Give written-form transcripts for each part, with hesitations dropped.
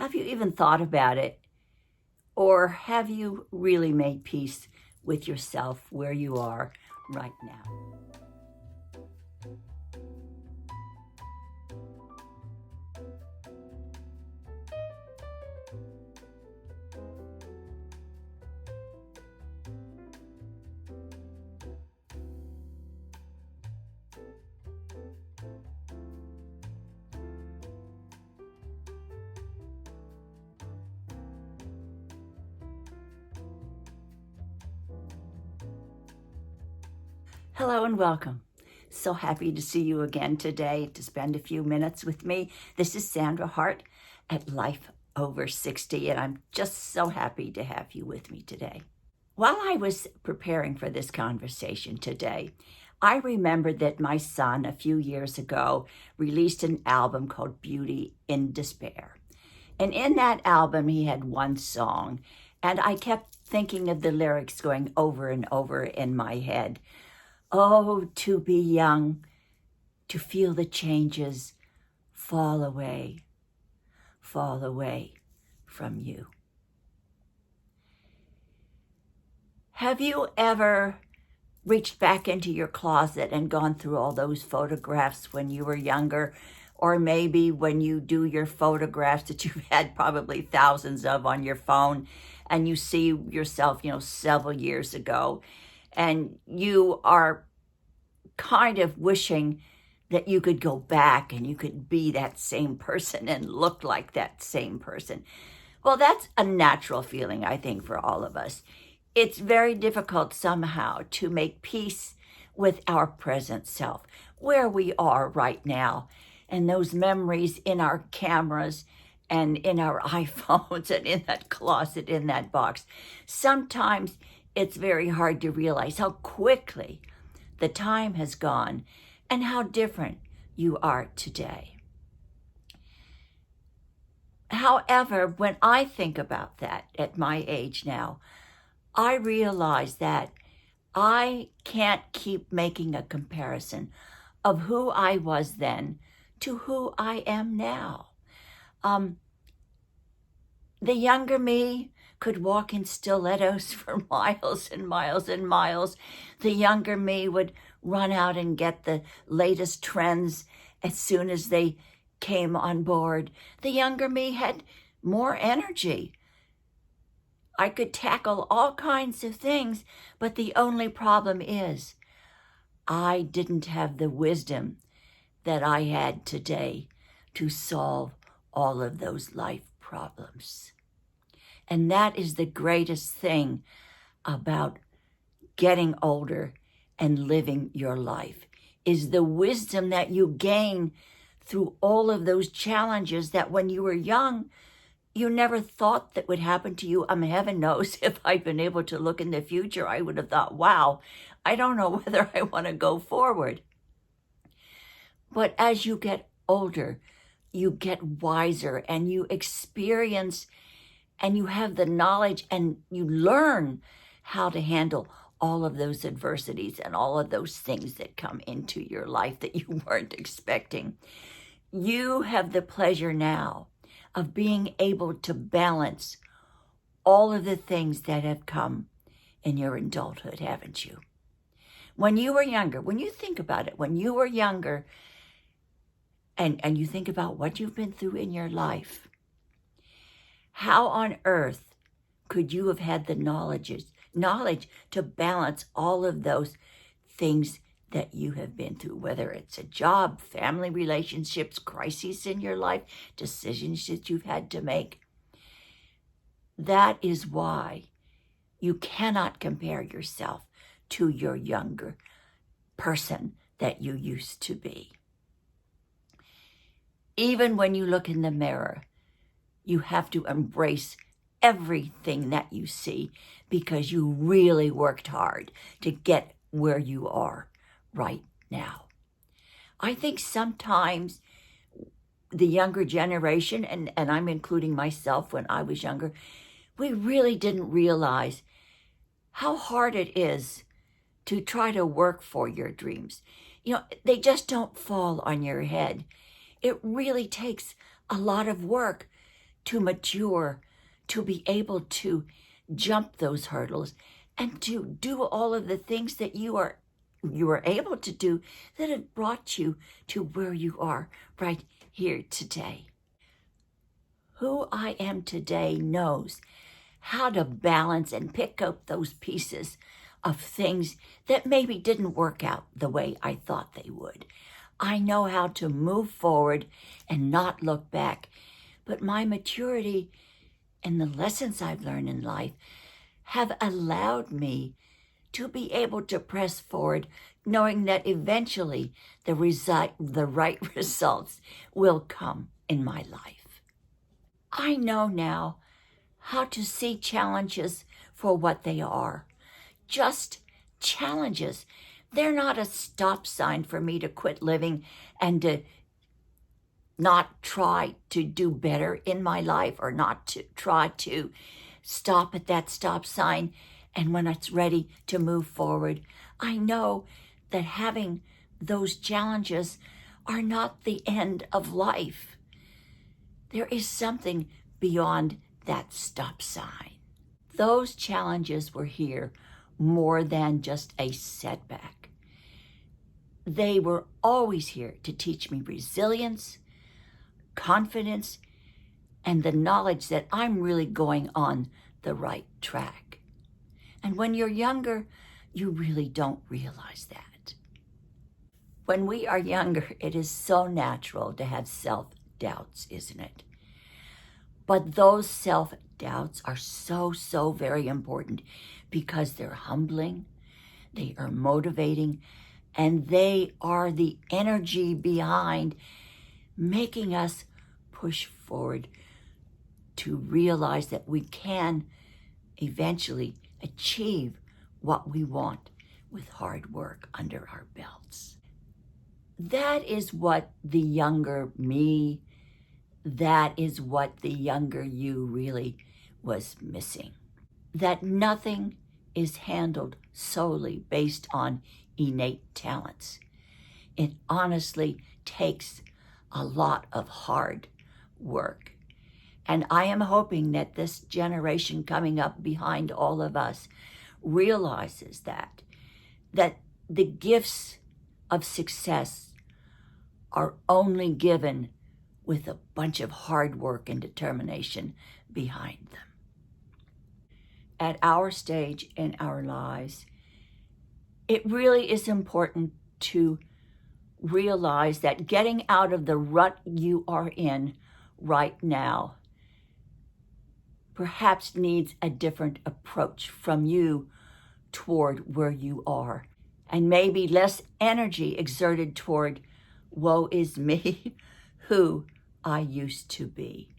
Have you even thought about it? Or have you really made peace with yourself where you are right now? Hello and welcome. So happy to see you again today, to spend a few minutes with me. This is Sandra Hart at Life Over 60, and I'm just so happy to have you with me today. While I was preparing for this conversation today, I remembered that my son, a few years ago, released an album called Beauty in Despair. And in that album, he had one song, and I kept thinking of the lyrics going over and over in my head. Oh, to be young, to feel the changes fall away from you. Have you ever reached back into your closet and gone through all those photographs when you were younger? Or maybe when you do your photographs that you've had probably thousands of on your phone, and you see yourself, several years ago, and you are kind of wishing that you could go back and you could be that same person and look like that same person. Well, that's a natural feeling, I think, for all of us. It's very difficult somehow to make peace with our present self, where we are right now, and those memories in our cameras and in our iPhones and in that closet, in that box. Sometimes it's very hard to realize how quickly the time has gone and how different you are today. However, when I think about that at my age now, I realize that I can't keep making a comparison of who I was then to who I am now. The younger me could walk in stilettos for miles and miles and miles. The younger me would run out and get the latest trends as soon as they came on board. The younger me had more energy. I could tackle all kinds of things, but the only problem is I didn't have the wisdom that I had today to solve all of those life problems. And that is the greatest thing about getting older and living your life, is the wisdom that you gain through all of those challenges that when you were young, you never thought that would happen to you. Heaven knows if I'd been able to look in the future, I would have thought, wow, I don't know whether I want to go forward. But as you get older, you get wiser and you experience and you have the knowledge and you learn how to handle all of those adversities and all of those things that come into your life that you weren't expecting. You have the pleasure now of being able to balance all of the things that have come in your adulthood, haven't you? When you were younger, when you think about it, when you were younger and you think about what you've been through in your life, how on earth could you have had the knowledge to balance all of those things that you have been through, whether it's a job, family relationships, crises in your life, decisions that you've had to make? That is why you cannot compare yourself to your younger person that you used to be. Even when you look in the mirror, you have to embrace everything that you see because you really worked hard to get where you are right now. I think sometimes the younger generation, and I'm including myself when I was younger, we really didn't realize how hard it is to try to work for your dreams. They just don't fall on your head. It really takes a lot of work to mature, to be able to jump those hurdles and to do all of the things that you are able to do that have brought you to where you are right here today. Who I am today knows how to balance and pick up those pieces of things that maybe didn't work out the way I thought they would. I know how to move forward and not look back. But my maturity and the lessons I've learned in life have allowed me to be able to press forward, knowing that eventually the right results will come in my life. I know now how to see challenges for what they are. Just challenges. They're not a stop sign for me to quit living and to not try to do better in my life, or not to try to stop at that stop sign and when it's ready to move forward. I know that having those challenges are not the end of life. There is something beyond that stop sign. Those challenges were here more than just a setback. They were always here to teach me resilience, confidence, and the knowledge that I'm really going on the right track. And when you're younger, you really don't realize that. When we are younger, it is so natural to have self-doubts, isn't it? But those self-doubts are so very important because they're humbling, they are motivating, and they are the energy behind making us push forward to realize that we can eventually achieve what we want with hard work under our belts. That is what the younger me, that is what the younger you really was missing. That nothing is handled solely based on innate talents. It honestly takes a lot of hard work. And I am hoping that this generation coming up behind all of us realizes that the gifts of success are only given with a bunch of hard work and determination behind them. At our stage in our lives, it really is important to realize that getting out of the rut you are in right now perhaps needs a different approach from you toward where you are, and maybe less energy exerted toward woe is me, who I used to be.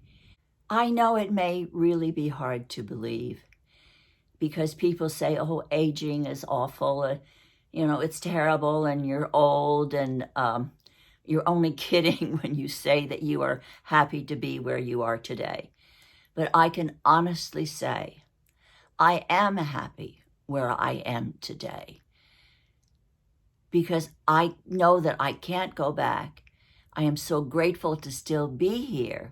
I know it may really be hard to believe because people say, oh, aging is awful, it's terrible and you're old, and you're only kidding when you say that you are happy to be where you are today. But I can honestly say I am happy where I am today because I know that I can't go back. I am so grateful to still be here.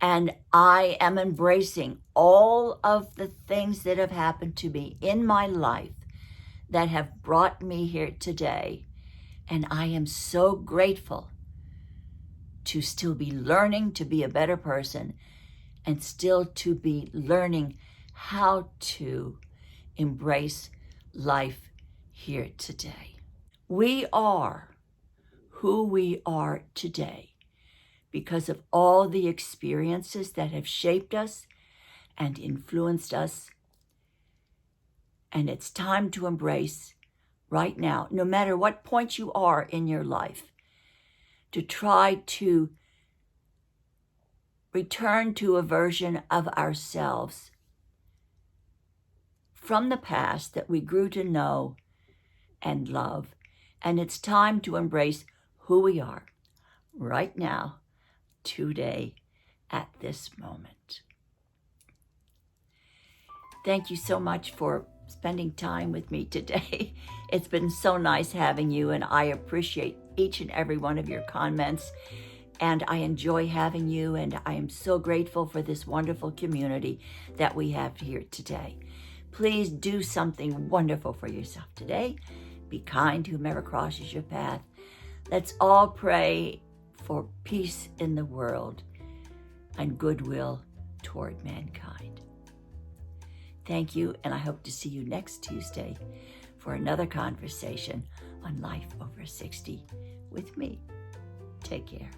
And I am embracing all of the things that have happened to me in my life that have brought me here today. And I am so grateful to still be learning to be a better person and still to be learning how to embrace life here today. We are who we are today because of all the experiences that have shaped us and influenced us. And it's time to embrace right now, no matter what point you are in your life, to try to return to a version of ourselves from the past that we grew to know and love. And it's time to embrace who we are right now, today, at this moment. Thank you so much for spending time with me today. It's been so nice having you, and I appreciate each and every one of your comments and I enjoy having you, and I am so grateful for this wonderful community that we have here today. Please do something wonderful for yourself today. Be kind to whomever crosses your path. Let's all pray for peace in the world and goodwill toward mankind. Thank you, and I hope to see you next Tuesday for another conversation on Life Over 60 with me. Take care.